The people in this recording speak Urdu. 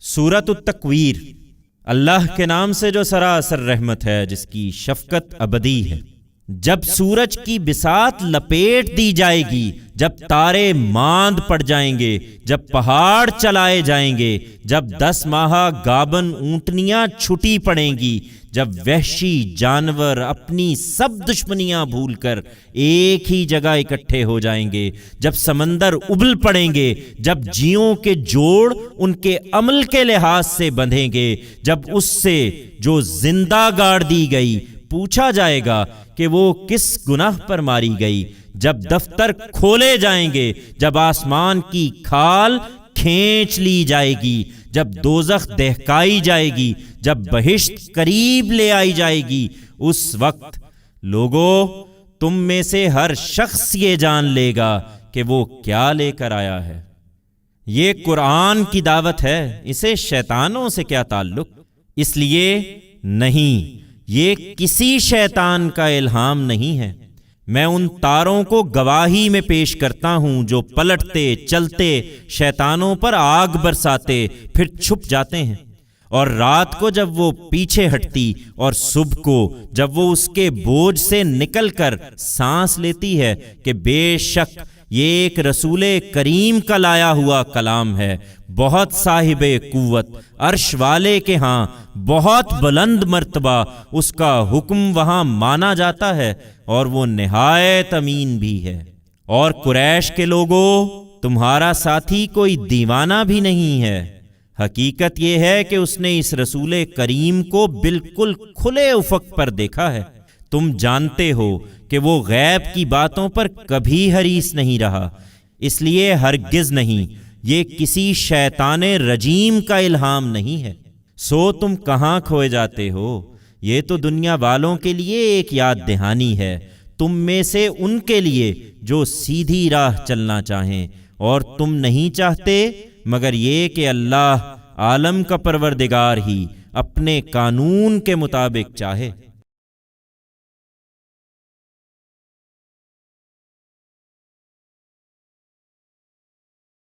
سورۃ التکویر، اللہ کے نام سے جو سراسر رحمت ہے، جس کی شفقت ابدی ہے۔ جب سورج کی بساط لپیٹ دی جائے گی، جب تارے ماند پڑ جائیں گے، جب پہاڑ چلائے جائیں گے، جب 10 ماہہ گابن اونٹنیاں چھٹی پڑیں گی، جب وحشی جانور اپنی سب دشمنیاں بھول کر ایک ہی جگہ اکٹھے ہو جائیں گے، جب سمندر ابل پڑیں گے، جب جیوں کے جوڑ ان کے عمل کے لحاظ سے بندھیں گے، جب اس سے جو زندہ گاڑ دی گئی پوچھا جائے گا کہ وہ کس گناہ پر ماری گئی، جب دفتر کھولے جائیں گے، جب آسمان کی کھال کھینچ لی جائے گی، جب دوزخ دہکائی جائے گی، جب بہشت قریب لے آئی جائے گی، اس وقت لوگو تم میں سے ہر شخص یہ جان لے گا کہ وہ کیا لے کر آیا ہے۔ یہ قرآن کی دعوت ہے، اسے شیطانوں سے کیا تعلق؟ اس لیے نہیں، یہ کسی شیطان کا الہام نہیں ہے۔ میں ان تاروں کو گواہی میں پیش کرتا ہوں جو پلٹتے چلتے شیطانوں پر آگ برساتے پھر چھپ جاتے ہیں، اور رات کو جب وہ پیچھے ہٹتی اور صبح کو جب وہ اس کے بوجھ سے نکل کر سانس لیتی ہے کہ بے شک یہ ایک رسول کریم کا لایا ہوا کلام ہے، بہت صاحب قوت، عرش والے کے ہاں بہت بلند مرتبہ، اس کا حکم وہاں مانا جاتا ہے اور وہ نہایت امین بھی ہے۔ اور قریش کے لوگوں، تمہارا ساتھی کوئی دیوانہ بھی نہیں ہے، حقیقت یہ ہے کہ اس نے اس رسول کریم کو بالکل کھلے افق پر دیکھا ہے۔ تم جانتے ہو کہ وہ غیب کی باتوں پر کبھی حریص نہیں رہا، اس لیے ہرگز نہیں، یہ کسی شیطان رجیم کا الہام نہیں ہے۔ سو تم کہاں کھوئے جاتے ہو؟ یہ تو دنیا والوں کے لیے ایک یاد دہانی ہے، تم میں سے ان کے لیے جو سیدھی راہ چلنا چاہیں، اور تم نہیں چاہتے مگر یہ کہ اللہ عالم کا پروردگار ہی اپنے قانون کے مطابق چاہے۔